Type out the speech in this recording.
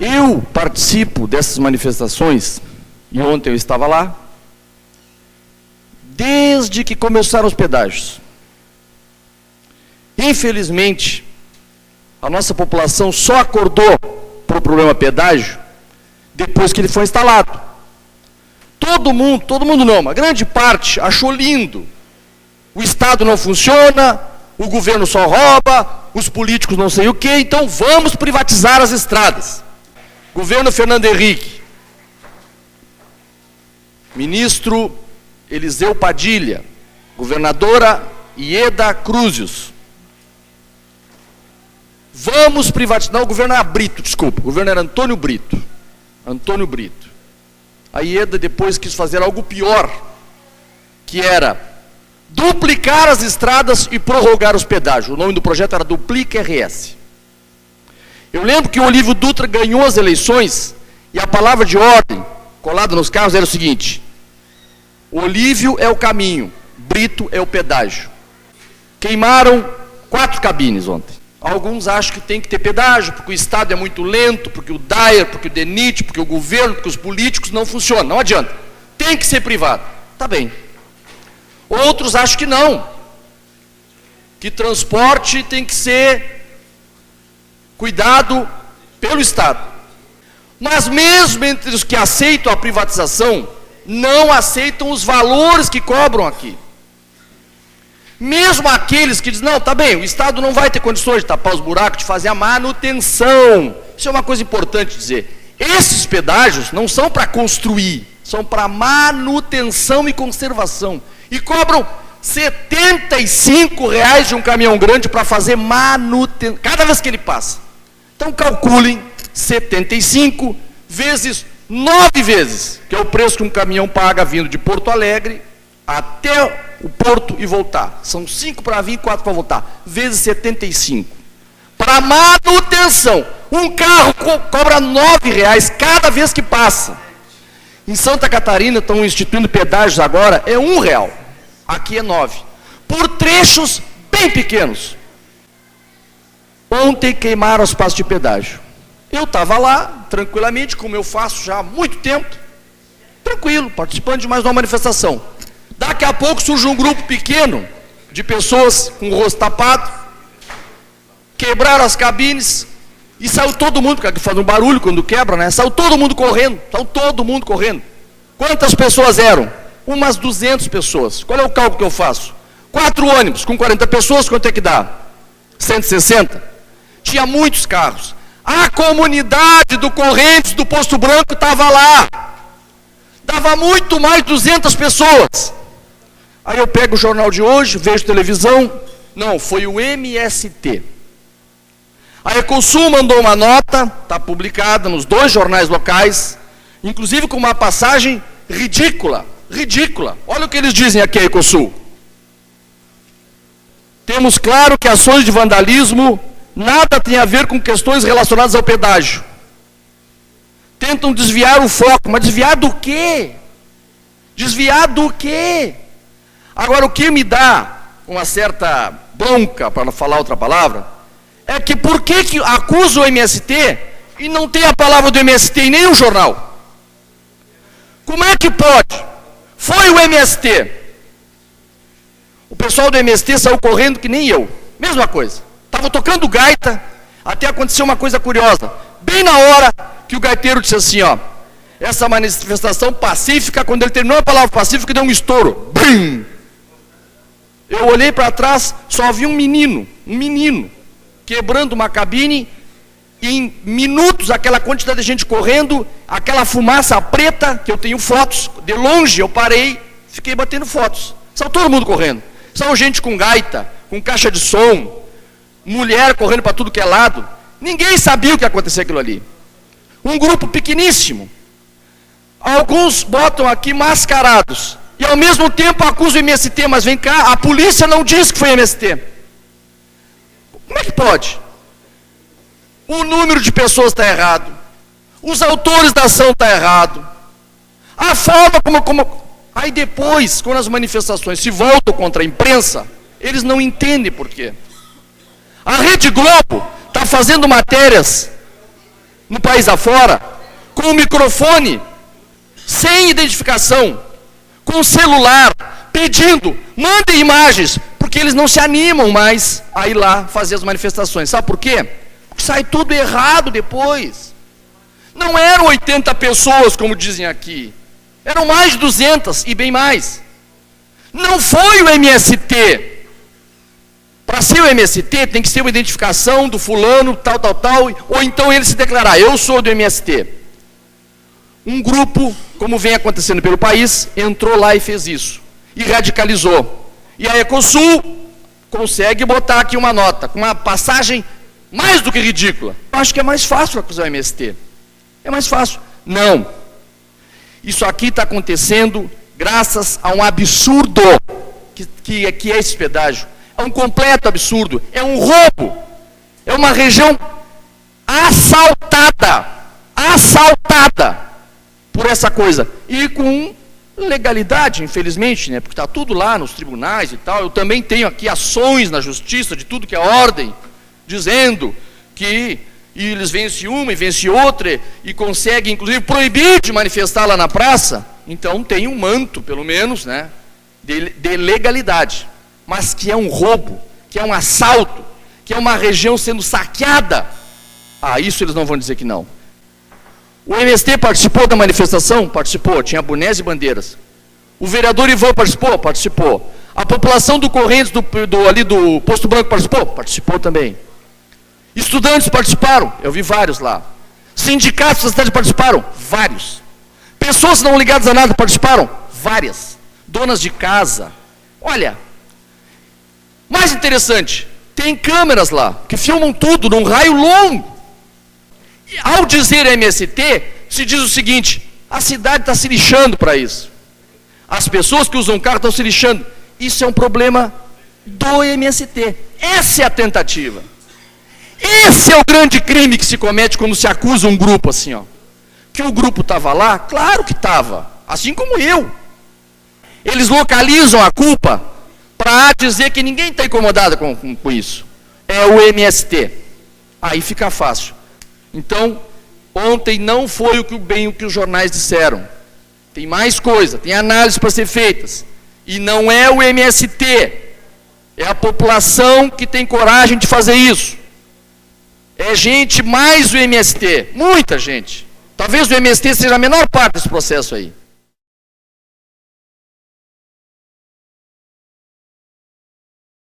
Eu participo dessas manifestações, e ontem eu estava lá, desde que começaram os pedágios. Infelizmente, a nossa população só acordou para o problema pedágio depois que ele foi instalado. Todo mundo não, uma grande parte achou lindo. O Estado não funciona, o governo só rouba, os políticos não sei o quê, então vamos privatizar as estradas. Governo Fernando Henrique, ministro Eliseu Padilha, governadora Ieda Cruzius. Vamos privatizar, não, o governo era Brito, desculpa, o governo era Antônio Brito. A Ieda depois quis fazer algo pior, que era duplicar as estradas e prorrogar os pedágios. O nome do projeto era Duplica RS. Eu lembro que o Olívio Dutra ganhou as eleições e a palavra de ordem colada nos carros era o seguinte: Olívio é o caminho, Brito é o pedágio. Queimaram 4 cabines ontem. Alguns acham que tem que ter pedágio, porque o Estado é muito lento, porque o DAER, porque o DENIT, porque o governo, porque os políticos não funcionam. Não adianta. Tem que ser privado. Tá bem. Outros acham que não. Que transporte tem que ser cuidado pelo Estado. Mas mesmo entre os que aceitam a privatização, não aceitam os valores que cobram aqui. Mesmo aqueles que dizem, não, tá bem, o Estado não vai ter condições de tapar os buracos, de fazer a manutenção. Isso é uma coisa importante dizer. Esses pedágios não são para construir, são para manutenção e conservação. E cobram R$ 75 de um caminhão grande para fazer manutenção, cada vez que ele passa. Então calculem 75 vezes 9 vezes, que é o preço que um caminhão paga vindo de Porto Alegre até o porto e voltar. São 5 para vir e 4 para voltar, vezes 75. Para manutenção, um carro cobra R$ 9 cada vez que passa. Em Santa Catarina estão instituindo pedágios agora, é R$ 1. Aqui é 9. Por trechos bem pequenos. Ontem queimaram as pastas de pedágio. Eu estava lá, tranquilamente, como eu faço já há muito tempo, tranquilo, participando de mais uma manifestação. Daqui a pouco surge um grupo pequeno de pessoas com o rosto tapado, quebraram as cabines e saiu todo mundo, porque faz um barulho quando quebra, né? Saiu todo mundo correndo, Quantas pessoas eram? Umas 200 pessoas. Qual é o cálculo que eu faço? 4 ônibus com 40 pessoas, quanto é que dá? 160? Tinha muitos carros. A comunidade do Correntes, do Posto Branco, estava lá. Dava muito mais de 200 pessoas. Aí eu pego o jornal de hoje, vejo televisão. Não, foi o MST. A Ecosul mandou uma nota, está publicada nos 2 jornais locais, inclusive com uma passagem ridícula. Olha o que eles dizem aqui, a Ecosul. Temos claro que ações de vandalismo nada tem a ver com questões relacionadas ao pedágio. Tentam desviar o foco, mas desviar do quê? Agora, o que me dá uma certa bronca, para não falar outra palavra, é que por que acusa o MST e não tem a palavra do MST em nenhum jornal? Como é que pode? Foi o MST. O pessoal do MST saiu correndo que nem eu. Mesma coisa. Estava tocando gaita, até aconteceu uma coisa curiosa. Bem na hora que o gaiteiro disse assim, ó, essa manifestação pacífica, quando ele terminou a palavra pacífica, deu um estouro. Bum! Eu olhei para trás, só vi um menino, quebrando uma cabine, e em minutos, aquela quantidade de gente correndo, aquela fumaça preta, que eu tenho fotos, de longe eu parei, fiquei batendo fotos. Saiu todo mundo correndo. Saiu gente com gaita, com caixa de som, mulher correndo para tudo que é lado. Ninguém sabia o que ia acontecer aquilo ali. Um grupo pequeníssimo. Alguns botam aqui mascarados. E ao mesmo tempo acusam o MST, mas vem cá, a polícia não diz que foi MST. Como é que pode? O número de pessoas está errado. Os autores da ação estão errados. A forma como... Aí depois, quando as manifestações se voltam contra a imprensa, eles não entendem por quê. A Rede Globo está fazendo matérias no país afora, com o microfone, sem identificação, com celular, pedindo, mandem imagens, porque eles não se animam mais a ir lá fazer as manifestações. Sabe por quê? Porque sai tudo errado depois. Não eram 80 pessoas, como dizem aqui. Eram mais de 200 e bem mais. Não foi o MST. Para ser o MST, tem que ser uma identificação do fulano, tal, ou então ele se declarar, eu sou do MST. Um grupo, como vem acontecendo pelo país, entrou lá e fez isso. E radicalizou. E a Ecosul consegue botar aqui uma nota, com uma passagem mais do que ridícula. Eu acho que é mais fácil acusar o MST. É mais fácil. Não. Isso aqui está acontecendo graças a um absurdo que é esse pedágio. É um completo absurdo. É um roubo. É uma região assaltada. Assaltada por essa coisa. E com legalidade, infelizmente, né? Porque está tudo lá nos tribunais e tal. Eu também tenho aqui ações na justiça de tudo que é ordem, dizendo que e eles vencem uma e vencem outra e conseguem, inclusive, proibir de manifestar lá na praça. Então tem um manto, pelo menos, né, de legalidade. Mas que é um roubo, que é um assalto, que é uma região sendo saqueada. Ah, isso eles não vão dizer que não. O MST participou da manifestação? Participou, tinha bonés e bandeiras. O vereador Ivan participou? Participou. A população do Correntes, ali do Posto Branco participou? Participou também. Estudantes participaram? Eu vi vários lá. Sindicatos da cidade participaram? Vários. Pessoas não ligadas a nada participaram? Várias. Donas de casa. Olha, mais interessante, tem câmeras lá, que filmam tudo num raio longo. E ao dizer MST, se diz o seguinte, a cidade está se lixando para isso. As pessoas que usam carro estão se lixando. Isso é um problema do MST. Essa é a tentativa. Esse é o grande crime que se comete quando se acusa um grupo assim, ó. Que o grupo estava lá? Claro que estava. Assim como eu. Eles localizam a culpa para dizer que ninguém está incomodado com isso. É o MST. Aí fica fácil. Então, ontem não foi bem o que os jornais disseram. Tem mais coisa, tem análises para ser feitas. E não é o MST. É a população que tem coragem de fazer isso. É gente mais o MST. Muita gente. Talvez o MST seja a menor parte desse processo aí.